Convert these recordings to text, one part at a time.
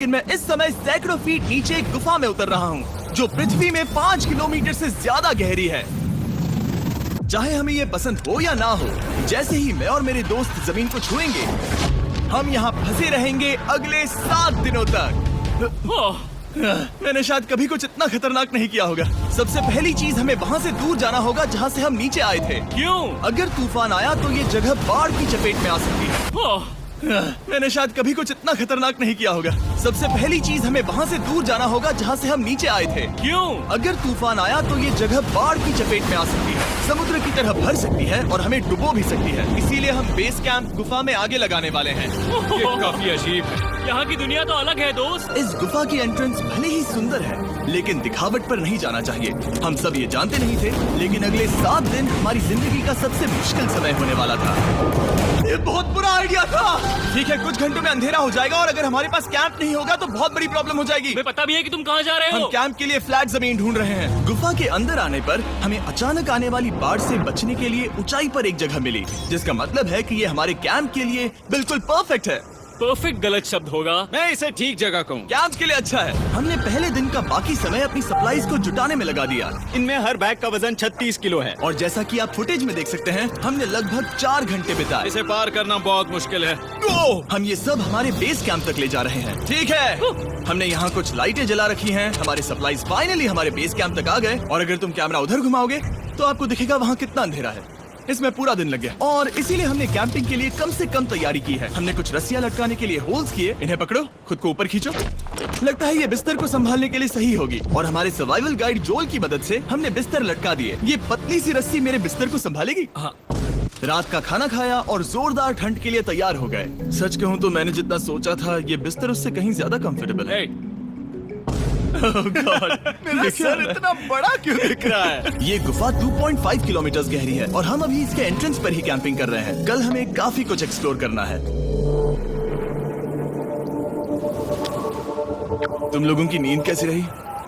लेकिन मैं इस समय सैकड़ों फीट नीचे एक गुफा में उतर रहा हूँ जो पृथ्वी में 5 किलोमीटर से ज्यादा गहरी है। चाहे हमें ये पसंद हो या ना हो, जैसे ही मैं और मेरे दोस्त जमीन को छुएंगे, हम यहाँ फंसे रहेंगे अगले 7 दिनों तक। मैंने शायद कभी कुछ इतना खतरनाक नहीं किया होगा। सबसे पहली चीज, हमें वहाँ से दूर जाना होगा जहाँ से हम नीचे आए थे। क्यों? अगर तूफान आया तो ये जगह बाढ़ की चपेट में आ सकती है। मैंने शायद कभी कुछ इतना खतरनाक नहीं किया होगा। सबसे पहली चीज, हमें वहाँ से दूर जाना होगा जहाँ से हम नीचे आए थे। क्यों? अगर तूफान आया तो ये जगह बाढ़ की चपेट में आ सकती है, समुद्र की तरह भर सकती है और हमें डुबो भी सकती है। इसीलिए हम बेस कैंप गुफा में आगे लगाने वाले हैं। ये काफी अजीब है। यहाँ की दुनिया तो अलग है दोस्त। इस गुफा की एंट्रेंस भले ही सुंदर है, लेकिन दिखावट पर नहीं जाना चाहिए। हम सब ये जानते नहीं थे, लेकिन अगले 7 दिन हमारी जिंदगी का सबसे मुश्किल समय होने वाला था। ये बहुत बुरा आइडिया था। ठीक है, कुछ घंटों में अंधेरा हो जाएगा और अगर हमारे पास कैंप नहीं होगा तो बहुत बड़ी प्रॉब्लम हो जाएगी। तुम्हें पता भी है कि तुम कहाँ जा रहे हम हो? कैंप के लिए फ्लैट जमीन ढूंढ रहे हैं। गुफा के अंदर आने पर हमें अचानक आने वाली बाढ़ से बचने के लिए ऊंचाई पर एक जगह मिली, जिसका मतलब है कि ये हमारे कैंप के लिए बिल्कुल परफेक्ट है। परफेक्ट गलत शब्द होगा। मैं इसे ठीक जगह कहूँ। कैंप के लिए अच्छा है। हमने पहले दिन का बाकी समय अपनी सप्लाईज को जुटाने में लगा दिया। इनमें हर बैग का वजन 36 किलो है। और जैसा कि आप फुटेज में देख सकते हैं, हमने लगभग 4 घंटे बिताए। इसे पार करना बहुत मुश्किल है। हम ये सब हमारे बेस कैंप तक ले जा रहे हैं। ठीक है, हमने यहाँ कुछ लाइटें जला रखी हैं। हमारे सप्लाईज फाइनली हमारे बेस कैंप तक आ गए। और अगर तुम कैमरा उधर घुमाओगे तो आपको दिखेगा वहाँ कितना अंधेरा है। इसमें पूरा दिन लग गया और इसीलिए हमने कैंपिंग के लिए कम से कम तैयारी की है। हमने कुछ रस्सियां लटकाने के लिए होल्स किए। इन्हें पकड़ो, खुद को ऊपर खींचो। लगता है ये बिस्तर को संभालने के लिए सही होगी। और हमारे सर्वाइवल गाइड जोल की मदद से हमने बिस्तर लटका दिए। ये पतली सी रस्सी मेरे बिस्तर को संभालेगी। हाँ। रात का खाना खाया और जोरदार ठंड के लिए तैयार हो गए। सच कहूँ तो मैंने जितना सोचा था, ये बिस्तर उससे कहीं ज्यादा कंफर्टेबल है। Oh God, मेरा सर इतना बड़ा क्यों दिख रहा है? ये गुफा 2.5 किलोमीटर गहरी है और हम अभी इसके एंट्रेंस पर ही कैंपिंग कर रहे हैं। कल हमें काफी कुछ एक्सप्लोर करना है। तुम लोगों की नींद कैसी रही?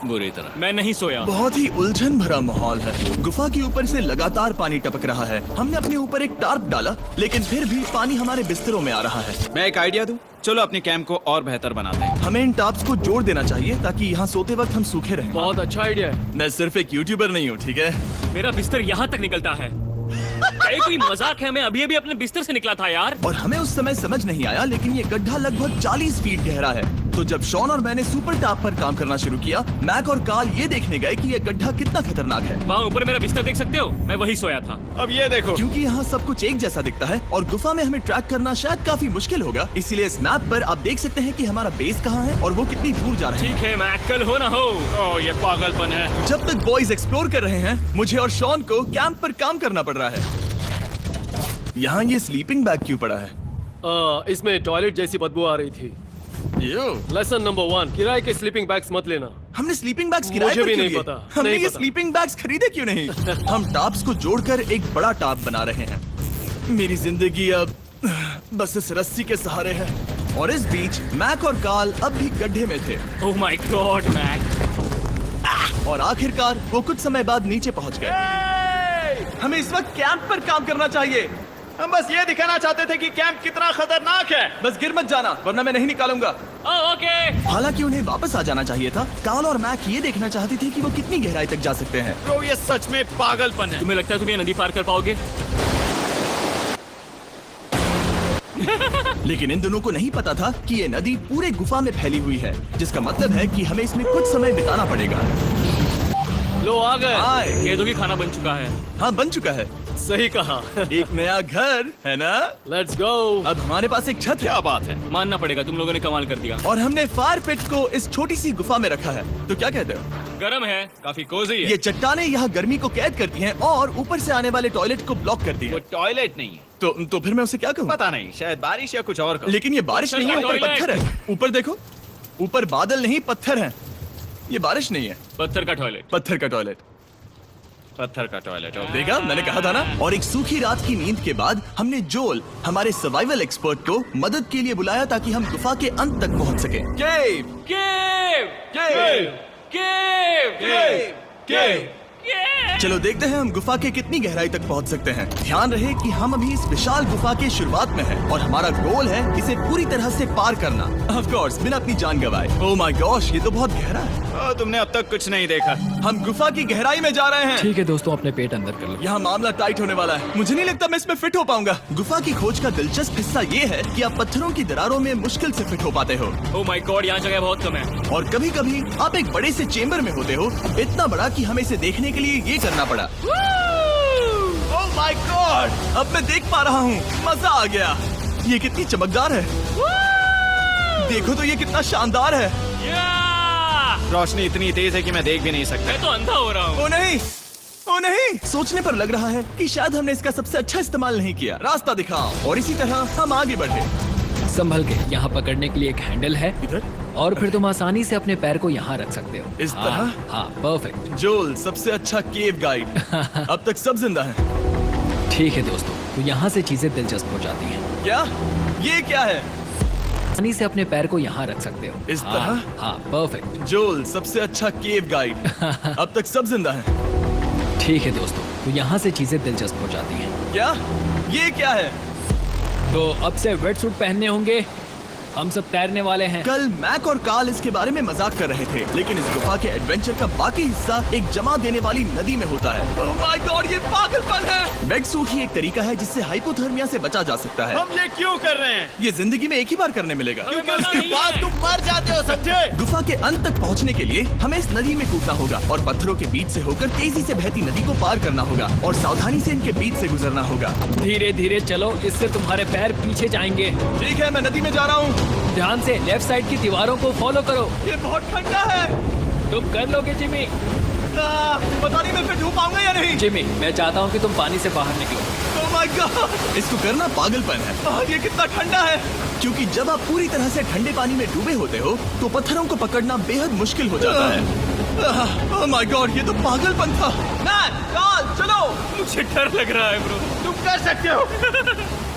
बुरी तरह। मैं नहीं सोया। बहुत ही उलझन भरा माहौल है। गुफा के ऊपर से लगातार पानी टपक रहा है। हमने अपने ऊपर एक टार्प डाला, लेकिन फिर भी पानी हमारे बिस्तरों में आ रहा है। मैं एक आइडिया दूं? चलो अपने कैंप को और बेहतर बनाते हैं। हमें इन टार्प्स को जोड़ देना चाहिए ताकि यहाँ सोते वक्त हम सूखे रहें। बहुत अच्छा आइडिया है। मैं सिर्फ एक यूट्यूबर नहीं हूँ, ठीक है? मेरा बिस्तर यहाँ तक निकलता है। ये कोई मजाक है? मैं अभी अभी अपने बिस्तर से निकला था यार। और हमें उस समय समझ नहीं आया, लेकिन ये गड्ढा लगभग 40 फीट गहरा है। तो जब शॉन और मैंने सुपर टॉप पर काम करना शुरू किया, मैक और कार्ल ये देखने गए कि ये गड्ढा कितना खतरनाक है। वहाँ ऊपर मेरा बिस्तर देख सकते हो? मैं वही सोया था। अब ये देखो। क्योंकि यहाँ सब कुछ एक जैसा दिखता है और गुफा में हमें ट्रैक करना शायद काफी मुश्किल होगा, इसीलिए इस मैप पर आप देख सकते हैं कि हमारा बेस कहाँ है और वो कितनी दूर जा रहे हैं। ठीक है, मैं कल हो ना हो। ओह, ये पागलपन है। जब तक बॉयज एक्सप्लोर कर रहे हैं, मुझे और शॉन को कैंप पर काम करना पड़ रहा है। यहाँ ये स्लीपिंग बैग क्यों पड़ा है? इसमें टॉयलेट जैसी बदबू आ रही थी। लेसन नंबर 1, किराए के स्लीपिंग बैग्स मत लेना। हमने स्लीपिंग बैग्स किराए मुझे पर भी क्यों नहीं लिए? पता, हमने नहीं ये पता। स्लीपिंग बैग्स खरीदे क्यों नहीं? हम टॉप्स को जोड़कर एक बड़ा टॉप बना रहे हैं। मेरी जिंदगी अब बस इस रस्सी के सहारे है। और इस बीच मैक और कार्ल अब भी गड्ढे में थे। Oh my god Mac. और आखिरकार वो कुछ समय बाद नीचे पहुंच गए। हमें इस वक्त कैंप पर काम करना चाहिए। हम बस ये दिखाना चाहते थे कि कैंप कितना खतरनाक है। बस गिर मत जाना, वरना मैं नहीं निकालूंगा। ओके। हालांकि उन्हें वापस आ जाना चाहिए था। कार्ल और मैक ये देखना चाहती थी कि वो कितनी गहराई तक जा सकते हैं। ब्रो, ये सच में पागलपन है। तुम्हें लगता है तुम ये नदी पार कर पाओगे? लेकिन इन दोनों को नहीं पता था कि ये नदी पूरे गुफा में फैली हुई है, जिसका मतलब है कि हमें इसमें कुछ समय बिताना पड़ेगा। लो आ गए। आए। कह दो कि खाना बन चुका है। हाँ, बन चुका है। सही कहा। एक नया घर है ना? Let's go. अब हमारे पास एक छत है। क्या बात है। मानना पड़ेगा, तुम लोगों ने कमाल कर दिया। और हमने फायर पिट को इस छोटी सी गुफा में रखा है। तो क्या कहते हो? गर्म है, काफी कोजी है। ये चट्टानें यहाँ गर्मी को कैद करती हैं और ऊपर से आने वाले टॉयलेट को ब्लॉक करती वो हैं। टॉयलेट नहीं है। तो फिर मैं उसे क्या कहूँ? पता नहीं, शायद बारिश या कुछ और का। लेकिन ये बारिश नहीं है, ऊपर टॉयलेट। पत्थर है। ऊपर देखो, ऊपर बादल नहीं पत्थर है। ये बारिश नहीं है, पत्थर का टॉयलेट। पत्थर का टॉयलेट। पत्थर का टॉयलेट। देखा, मैंने कहा था ना। और एक सूखी रात की नींद के बाद हमने जोल, हमारे सर्वाइवल एक्सपर्ट को मदद के लिए बुलाया ताकि हम गुफा के अंत तक पहुंच सके। केव, केव, केव, केव, केव, केव। चलो देखते हैं हम गुफा के कितनी गहराई तक पहुंच सकते हैं। ध्यान रहे कि हम अभी इस विशाल गुफा के शुरुआत में हैं और हमारा गोल है इसे पूरी तरह से पार करना। ऑफ कोर्स बिना अपनी जान गंवाए। ओह माय गॉश, ये तो बहुत गहरा है। तुमने अब तक कुछ नहीं देखा। हम गुफा की गहराई में जा रहे हैं। ठीक है दोस्तों, अपने पेट अंदर कर लो। यहाँ मामला टाइट होने वाला है। मुझे नहीं लगता मैं इसमें फिट हो पाऊंगा। गुफा की खोज का दिलचस्प हिस्सा ये है कि आप पत्थरों की दरारों में मुश्किल से फिट हो पाते हो ओह माय गॉड, यहाँ जगह बहुत कम है। और कभी कभी आप एक बड़े से चेम्बर में होते हो, इतना बड़ा कि हमें इसे देखने के लिए ये करना पड़ा। ओह माय गॉड, अब मैं देख पा रहा हूँ। मजा आ गया। ये कितनी चमकदार है। देखो तो ये कितना शानदार है। रोशनी इतनी तेज है कि मैं देख भी नहीं सकता। मैं तो अंधा हो रहा हूँ। ओ नहीं, ओ नहीं, सोचने पर लग रहा है कि शायद हमने इसका सबसे अच्छा इस्तेमाल नहीं किया। रास्ता दिखाओ। और इसी तरह हम आगे बढ़े। संभल के, यहाँ पकड़ने के लिए एक हैंडल है इधर और फिर तुम आसानी से अपने पैर को यहाँ रख सकते हो। इस तरह? हाँ, परफेक्ट। जोल सबसे अच्छा केव गाइड। अब तक सब जिंदा हैं। ठीक है दोस्तों, तो यहाँ से चीजें दिलचस्प हो जाती हैं। क्या? ये क्या है? आसानी से अपने पैर को यहाँ रख सकते हो। इस तरह? हाँ, परफेक्ट। जोल सबसे अच्छा केव गाइड। अब तक सब जिंदा हैं। ठीक है दोस्तों, तो यहाँ से चीजें दिलचस्प हो जाती हैं। क्या? ये क्या है? तो अब से वेट सूट पहनने होंगे। हम सब तैरने वाले हैं। कल मैक और कार्ल इसके बारे में मजाक कर रहे थे, लेकिन इस गुफा के एडवेंचर का बाकी हिस्सा एक जमा देने वाली नदी में होता है। ओह माय गॉड, ये पागलपन है। वेट सूट ही एक तरीका है जिससे हाइपोथर्मिया से बचा जा सकता है। हम ये क्यों कर रहे हैं? ये जिंदगी में एक ही बार करने मिलेगा। क्योंकि उसके बाद तुम मर जाते हो, समझे? गुफा के अंत तक पहुंचने के लिए हमें इस नदी में कूदना होगा और पत्थरों के बीच से होकर तेजी से बहती नदी को पार करना होगा और सावधानी से इनके बीच से गुजरना होगा। धीरे धीरे चलो, इससे तुम्हारे पैर पीछे जाएंगे। ठीक है, मैं नदी में जा रहा हूँ। ध्यान से लेफ्ट साइड की दीवारों को फॉलो करो। ये बहुत ठंडा है। तुम कर लोगे जिमी। पता नहीं मैं फिट हो पाऊंगा या नहीं। जिमी, मैं चाहता हूँ कि तुम पानी से बाहर निकलो। ओह माय गॉड, इसको करना पागलपन है। ये कितना ठंडा है। क्योंकि जब आप पूरी तरह से ठंडे पानी में डूबे होते हो तो पत्थरों को पकड़ना बेहद मुश्किल हो जाता है। ओह माय गॉड, ये तो पागलपन था। चलो। मुझे डर लग रहा है ब्रो। तुम कर सकते हो।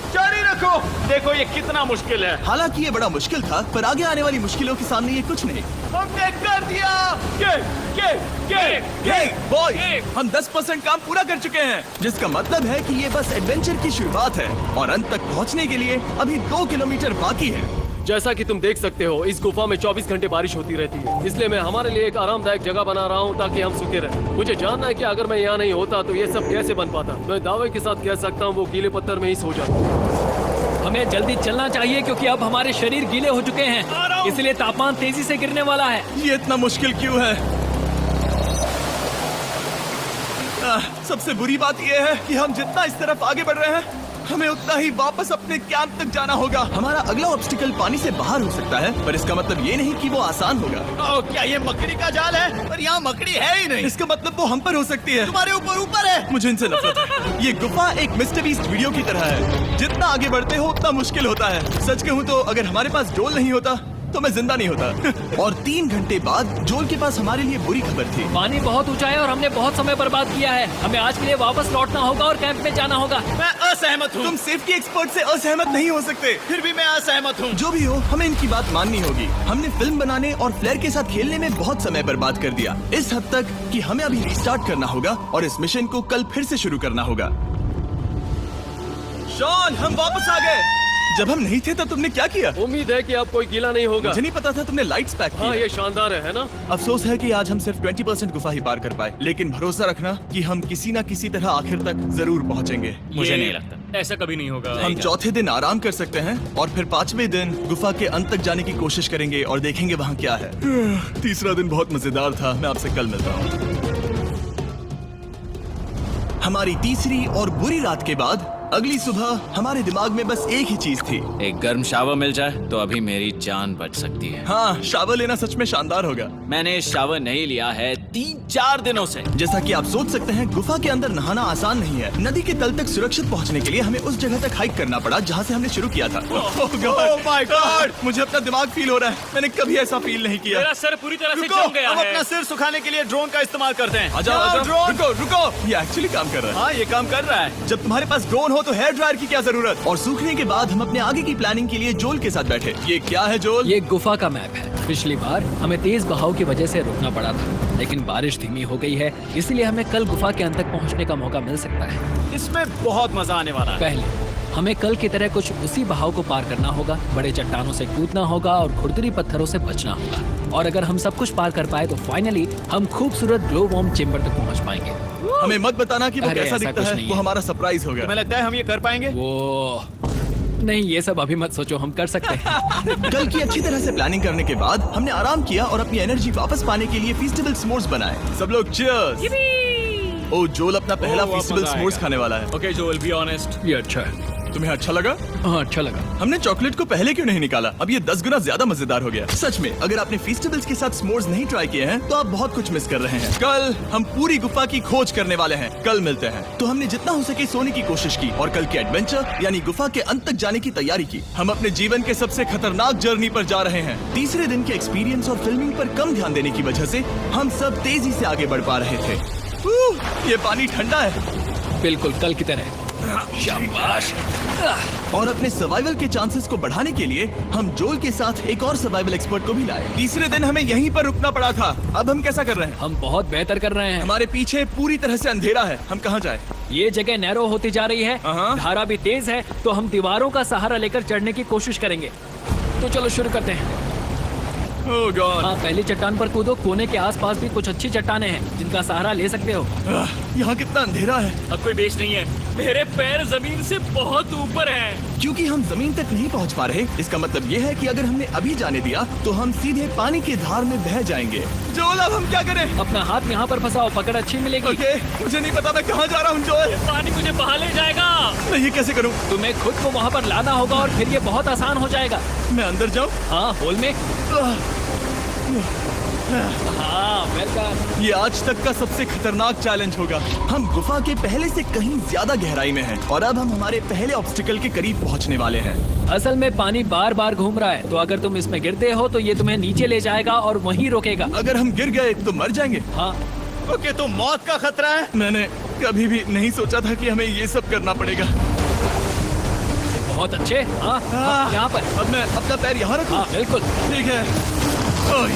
जारी रखो। देखो ये कितना मुश्किल है। हालांकि ये बड़ा मुश्किल था, पर आगे आने वाली मुश्किलों के सामने ये कुछ नहीं। हमने कर दिया। बॉय, हम 10% काम पूरा कर चुके हैं, जिसका मतलब है कि ये बस एडवेंचर की शुरुआत है और अंत तक पहुंचने के लिए अभी 2 किलोमीटर बाकी है। जैसा कि तुम देख सकते हो, इस गुफा में 24 घंटे बारिश होती रहती है। इसलिए मैं हमारे लिए एक आरामदायक जगह बना रहा हूँ ताकि हम सूखे रहें। मुझे जानना है कि अगर मैं यहाँ नहीं होता तो ये सब कैसे बन पाता। मैं दावे के साथ कह सकता हूँ वो गीले पत्थर में ही सो जाता। हमें जल्दी चलना चाहिए क्योंकि अब हमारे शरीर गीले हो चुके हैं, इसलिए तापमान तेजी से गिरने वाला है। ये इतना मुश्किल क्यों है? सबसे बुरी बात यह है कि हम जितना इस तरफ आगे बढ़ रहे हैं हमें उतना ही वापस अपने कैंप तक जाना होगा। हमारा अगला ऑब्स्टिकल पानी से बाहर हो सकता है, पर इसका मतलब ये नहीं कि वो आसान होगा। क्या ये मकड़ी का जाल है? पर यहाँ मकड़ी है ही नहीं। इसका मतलब वो हम पर हो सकती है। तुम्हारे ऊपर है। मुझे इनसे नफरत है। ये गुफा एक मिस्टर बीस्ट वीडियो की तरह है। जितना आगे बढ़ते हो उतना मुश्किल होता है। सच कहूँ तो अगर हमारे पास जोल नहीं होता तो मैं जिंदा नहीं होता। और 3 घंटे बाद जोल के पास हमारे लिए बुरी खबर थी। पानी बहुत ऊंचा है और हमने बहुत समय बर्बाद किया है। हमें आज के लिए वापस लौटना होगा और कैंप में जाना होगा। मैं असहमत हूँ। तुम सेफ्टी एक्सपर्ट से असहमत नहीं हो सकते। फिर भी मैं असहमत हूँ। जो भी हो, हमें इनकी बात माननी होगी। हमने फिल्म बनाने और फ्लेयर के साथ खेलने में बहुत समय बर्बाद कर दिया, इस हद तक कि हमें अभी रिस्टार्ट करना होगा और इस मिशन को कल फिर से शुरू करना होगा। शॉन, हम वापस आ गए। जब हम नहीं थे तब तुमने क्या किया? उम्मीद है कि अब कोई गीला नहीं होगा। मुझे नहीं पता था तुमने लाइट्स पैक की। हाँ, ये शानदार है ना? अफसोस है कि आज हम सिर्फ 20% गुफा ही पार कर पाए, लेकिन भरोसा रखना कि हम किसी न किसी तरह आखिर तक जरूर पहुंचेंगे। मुझे नहीं लगता ऐसा कभी नहीं होगा। हम चौथे दिन आराम कर सकते हैं और फिर 5वें दिन गुफा के अंत तक जाने की कोशिश करेंगे और देखेंगे वहाँ क्या है। तीसरा दिन बहुत मजेदार था। मैं आपसे कल मिलता हूँ। हमारी तीसरी और बुरी रात के बाद अगली सुबह हमारे दिमाग में बस एक ही चीज थी। एक गर्म शावर मिल जाए तो अभी मेरी जान बच सकती है। हाँ, शावर लेना सच में शानदार होगा। मैंने शावर नहीं लिया है 3-4 दिनों से। जैसा कि आप सोच सकते हैं, गुफा के अंदर नहाना आसान नहीं है। नदी के तल तक सुरक्षित पहुंचने के लिए हमें उस जगह तक हाइक करना पड़ा जहां से हमने शुरू किया था। Oh my God! मुझे अपना दिमाग फील हो रहा है। मैंने कभी ऐसा फील नहीं किया। मेरा सर पूरी तरह से रुको, जम गया हम है। अपना सिर सुखाने के लिए ड्रोन का इस्तेमाल करते हैं। आ जाओ, आ जाओ। ड्रोन। रुको। ये एक्चुअली काम कर रहा है। हाँ, ये काम कर रहा है। जब तुम्हारे पास ड्रोन हो तो हेयर ड्रायर की क्या जरूरत। और सूखने के बाद हम अपने आगे की प्लानिंग के लिए जोल के साथ बैठे। ये क्या है जोल? ये गुफा का मैप है। पिछली बार हमें तेज बहाव की वजह से रुकना पड़ा था, लेकिन बारिश धीमी हो गई है, इसलिए हमें कल गुफा के अंत तक पहुंचने का मौका मिल सकता है। इसमें बहुत मजा आने वाला है। पहले हमें कल की तरह कुछ उसी बहाव को पार करना होगा, बड़े चट्टानों से कूदना होगा और खुरदुरी पत्थरों से बचना होगा। और अगर हम सब कुछ पार कर पाए तो फाइनली हम खूबसूरत ग्लो वॉर्म चेम्बर तक पहुंच पाएंगे। हमें मत बताना कि वो अरे, कैसा ऐसा दिखता कुछ है, नहीं वो है। हमारा सरप्राइज होगा। तुम्हें लगता है हम ये कर पाएंगे? वो नहीं, ये सब अभी मत सोचो, हम कर सकते हैं। कल की अच्छी तरह से प्लानिंग करने के बाद हमने आराम किया और अपनी एनर्जी वापस पाने के लिए फीस्टेबल स्मोर्स बनाए। सब लोग चीयर्स। ओ जोल अपना पहला अब फीस्टेबल मजा स्मोर्स आएगा। खाने वाला है। Okay Joel, be honest. ये अच्छा है। तुम्हें अच्छा लगा? हाँ, अच्छा लगा। हमने चॉकलेट को पहले क्यों नहीं निकाला? अब ये 10 गुना ज्यादा मजेदार हो गया। सच में, अगर आपने फीस्टेबल्स के साथ स्मोर्स नहीं ट्राई किए हैं, तो आप बहुत कुछ मिस कर रहे हैं। कल हम पूरी गुफा की खोज करने वाले हैं। कल मिलते हैं। तो हमने जितना हो सके सोने की कोशिश की और कल के एडवेंचर यानी गुफा के अंत तक जाने की तैयारी की। हम अपने जीवन के सबसे खतरनाक जर्नी पर जा रहे हैं। तीसरे दिन के एक्सपीरियंस और फिल्मिंग पर कम ध्यान देने की वजह से हम सब तेजी से आगे बढ़ पा रहे थे। ये पानी ठंडा है। बिल्कुल कल की तरह। शाबाश। और अपने सर्वाइवल के चांसेस को बढ़ाने के लिए हम जोल के साथ एक और सर्वाइवल एक्सपर्ट को भी लाए। तीसरे दिन हमें यहीं पर रुकना पड़ा था। अब हम कैसा कर रहे हैं? हम बहुत बेहतर कर रहे हैं। हमारे पीछे पूरी तरह से अंधेरा है। हम कहाँ जाए? ये जगह नैरो होती जा रही है, हाँ। धारा भी तेज है, तो हम दीवारों का सहारा लेकर चढ़ने की कोशिश करेंगे। तो चलो शुरू करते हैं। Oh God! हाँ, पहली चट्टान पर कूदो। कोने के आसपास भी कुछ अच्छी चट्टानें हैं जिनका सहारा ले सकते हो। यहाँ कितना अंधेरा है। अब कोई बेस नहीं है, मेरे पैर जमीन से बहुत ऊपर हैं। क्योंकि हम जमीन तक नहीं पहुँच पा रहे, इसका मतलब ये है कि अगर हमने अभी जाने दिया तो हम सीधे पानी की धार में बह जाएंगे। जोल, अब हम क्या करें? अपना हाथ यहाँ पर फंसाओ, पकड़ अच्छी मिलेगी। ओके, मुझे नहीं पता मैं कहाँ जा रहा हूँ जोल। पानी मुझे बहा ले जाएगा। मैं ये कैसे करूँ? तुम्हें खुद को वहाँ पर लाना होगा और फिर ये बहुत आसान हो जाएगा। मैं अंदर जाऊँ? हाँ, होल में। हाँ, वेलकम। ये आज तक का सबसे खतरनाक चैलेंज होगा। हम गुफा के पहले से कहीं ज्यादा गहराई में हैं और अब हम हमारे पहले ऑब्स्टिकल के करीब पहुंचने वाले हैं। असल में पानी बार बार घूम रहा है, तो अगर तुम इसमें गिरते हो तो ये तुम्हें नीचे ले जाएगा और वहीं रोकेगा। अगर हम गिर गए तो मर जाएंगे। हाँ, ओके, तो मौत का खतरा है। मैंने कभी भी नहीं सोचा था कि हमें ये सब करना पड़ेगा। बहुत अच्छे। हाँ, हाँ, यहाँ पर। अब मैं अपना पैर यहाँ रखूं? हाँ, बिल्कुल। ठीक है। ओह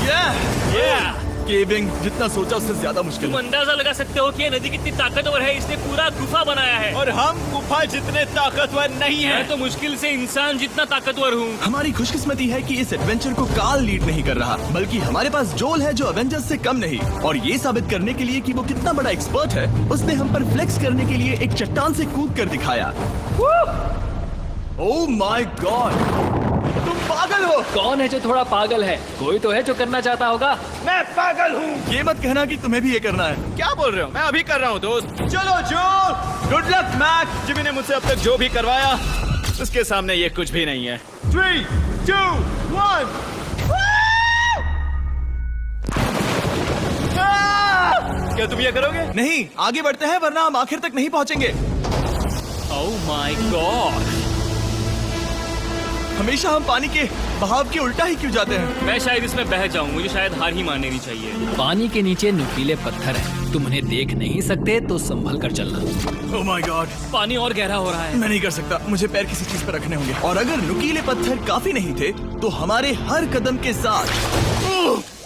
केविंग जितना सोचा उससे ज्यादा मुश्किल तुम है। अंदाजा लगा सकते हो कि ये नदी कितनी ताकतवर है। इसने पूरा गुफा बनाया है और हम गुफा जितने ताकतवर नहीं मैं हैं। तो मुश्किल से इंसान जितना ताकतवर हूँ। हमारी खुशकिस्मती है कि इस एडवेंचर को काल लीड नहीं कर रहा, बल्कि हमारे पास जोल है जो अवेंजर्स से कम नहीं। और ये साबित करने के लिए कि वो कितना बड़ा एक्सपर्ट है, उसने हम पर फ्लेक्स करने के लिए एक चट्टान से कूद कर दिखाया। ओह माय गॉड, तुम पागल हो। कौन है जो थोड़ा पागल है? कोई तो है जो करना चाहता होगा। मैं पागल हूँ। ये मत कहना कि तुम्हें भी ये करना है। क्या बोल रहे हो? मैं अभी कर रहा हूँ दोस्त। चलो जो, गुड लक मैक। जिमी ने मुझसे अब तक जो भी करवाया उसके सामने ये कुछ भी नहीं है। 3, 2, 1। क्या तुम ये करोगे? नहीं, आगे बढ़ते हैं वरना हम आखिर तक नहीं पहुंचेंगे। ओह माय गॉड, हमेशा हम पानी के बहाव के उल्टा ही क्यों जाते हैं? मैं शायद इसमें बह जाऊं। मुझे शायद हार ही मान लेनी चाहिए। पानी के नीचे नुकीले पत्थर हैं। तुम उन्हें देख नहीं सकते तो संभल कर चलना। ओह माय गॉड, पानी और गहरा हो रहा है। मैं नहीं कर सकता। मुझे पैर किसी चीज पर रखने होंगे। और अगर नुकीले पत्थर काफी नहीं थे तो हमारे हर कदम के साथ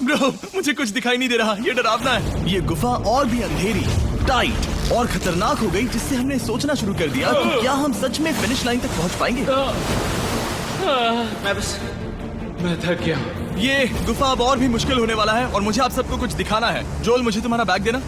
ब्रो, मुझे कुछ दिखाई नहीं दे रहा। ये डरावना है। ये गुफा और भी अंधेरी, टाइट और खतरनाक हो गई, जिससे हमने सोचना शुरू कर दिया कि क्या हम सच में फिनिश लाइन तक पहुंच पाएंगे। मैं थक गया। ये गुफा अब और भी मुश्किल होने वाला है और मुझे आप सबको कुछ दिखाना है। जोल, मुझे तुम्हारा बैग देना।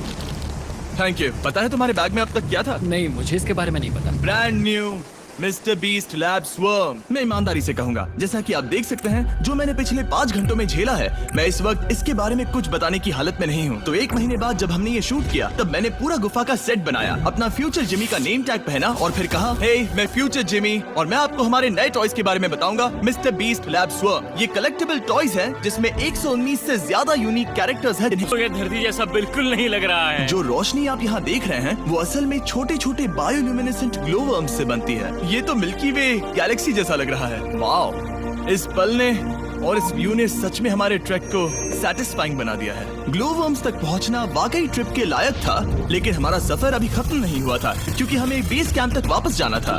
Thank you. पता है तुम्हारे बैग में अब तक क्या था? नहीं, मुझे इसके बारे में नहीं पता। Brand new mister beast lab swarm. मैं ईमानदारी से कहूंगा, जैसा कि आप देख सकते हैं, जो मैंने पिछले 5 घंटों में झेला है, मैं इस वक्त इसके बारे में कुछ बताने की हालत में नहीं हूँ। तो 1 महीने बाद जब हमने ये शूट किया, तब मैंने पूरा गुफा का सेट बनाया, अपना फ्यूचर जिमी का नेम टैग पहना और फिर कहा, हे मैं फ्यूचर जिमी और मैं आपको हमारे नए टॉयज के बारे में बताऊंगा, मिस्टर बीस्ट लैब स्वर्म। ये कलेक्टेबल टॉयज है जिसमें 119 से ज्यादा यूनिक कैरेक्टर्स है। तो ये धरती जैसा बिल्कुल नहीं लग रहा है। जो रोशनी आप यहाँ देख रहे हैं वो असल में छोटे छोटे बायोल्यूमिनेसेंट ग्लो वर्म्स से बनती है। ये तो मिल्की वे गैलेक्सी जैसा लग रहा है। वाओ, इस पल ने और इस व्यू ने सच में हमारे ट्रैक को सैटिस्फाइंग बना दिया है। ग्लो वर्म्स तक पहुंचना वाकई ट्रिप के लायक था, लेकिन हमारा सफर अभी खत्म नहीं हुआ था क्योंकि हमें बेस कैंप तक वापस जाना था।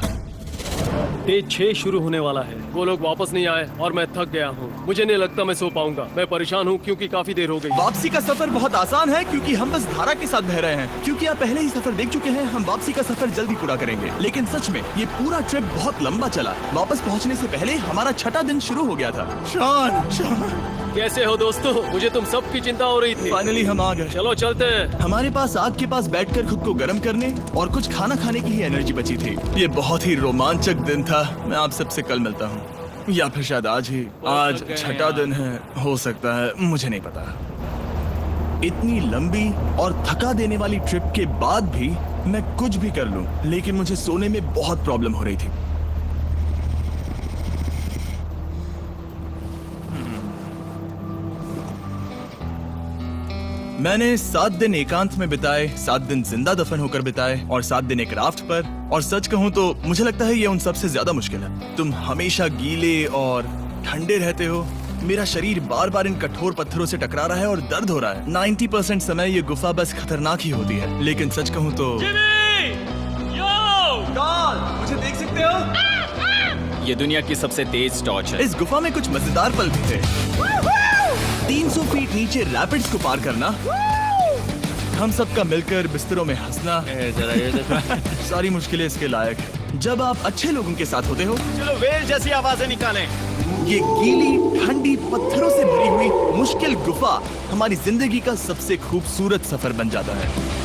डे 6 शुरू होने वाला है। वो लोग वापस नहीं आए और मैं थक गया हूँ। मुझे नहीं लगता मैं सो पाऊंगा। मैं परेशान हूँ क्योंकि काफी देर हो गई। वापसी का सफर बहुत आसान है क्योंकि हम बस धारा के साथ बह रहे हैं। क्योंकि आप पहले ही सफर देख चुके हैं, हम वापसी का सफर जल्दी पूरा करेंगे। लेकिन सच में ये पूरा ट्रिप बहुत लंबा चला। वापस पहुंचने से पहले हमारा छठा दिन शुरू हो गया था। शॉन, कैसे हो दोस्तों? मुझे तुम सबकी चिंता हो रही थी। फाइनली हम आ गए। चलो चलते हैं। हमारे पास आग के पास बैठकर खुद को गर्म करने और कुछ खाना खाने की ही एनर्जी बची थी। ये बहुत ही रोमांचक दिन था। मैं आप सबसे कल मिलता हूँ या फिर शायद आज ही। आज छठा दिन है, हो सकता है, मुझे नहीं पता। इतनी लंबी और थका देने वाली ट्रिप के बाद भी मैं कुछ भी कर लूं, लेकिन मुझे सोने में बहुत प्रॉब्लम हो रही थी। मैंने 7 दिन एकांत में बिताए, 7 दिन जिंदा दफन होकर बिताए और 7 दिन एक राफ्ट पर। और सच कहूं तो मुझे लगता है ये उन सबसे ज्यादा मुश्किल है। तुम हमेशा गीले और ठंडे रहते हो। मेरा शरीर बार बार इन कठोर पत्थरों से टकरा रहा है और दर्द हो रहा है। 90% समय ये गुफा बस खतरनाक ही होती है। लेकिन सच कहूं तो मुझे देख सकते हो? ये दुनिया की सबसे तेज टॉर्च है। इस गुफा में कुछ मजेदार पल भी थे। 300 फीट नीचे रैपिड्स को पार करना, हम सबका मिलकर बिस्तरों में हंसना, सारी मुश्किलें इसके लायक है। जब आप अच्छे लोगों के साथ होते हो, चलो वेल जैसी आवाजें निकालें। ये गीली ठंडी पत्थरों से भरी हुई मुश्किल गुफा हमारी जिंदगी का सबसे खूबसूरत सफर बन जाता है।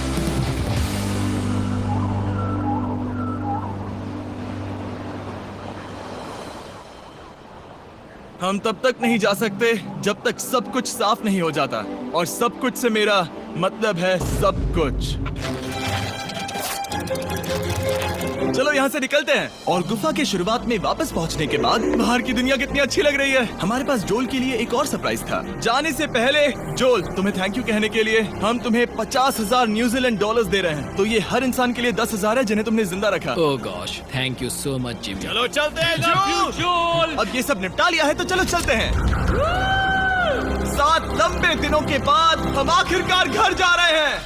हम तब तक नहीं जा सकते जब तक सब कुछ साफ नहीं हो जाता। और सब कुछ से मेरा मतलब है सब कुछ। चलो यहाँ से निकलते हैं। और गुफा के शुरुआत में वापस पहुँचने के बाद बाहर की दुनिया कितनी अच्छी लग रही है। हमारे पास जोल के लिए एक और सरप्राइज था। जाने से पहले जोल, तुम्हें थैंक यू कहने के लिए हम तुम्हें 50,000 न्यूजीलैंड डॉलर्स दे रहे हैं। तो ये हर इंसान के लिए 10,000 है जिन्हें तुमने जिंदा रखा। Oh gosh, thank you so much Jimmy. चलो चलते हैं जोल। अब ये सब निपटा लिया है तो चलो चलते हैं। 7 लंबे दिनों के बाद हम आखिरकार घर जा रहे हैं।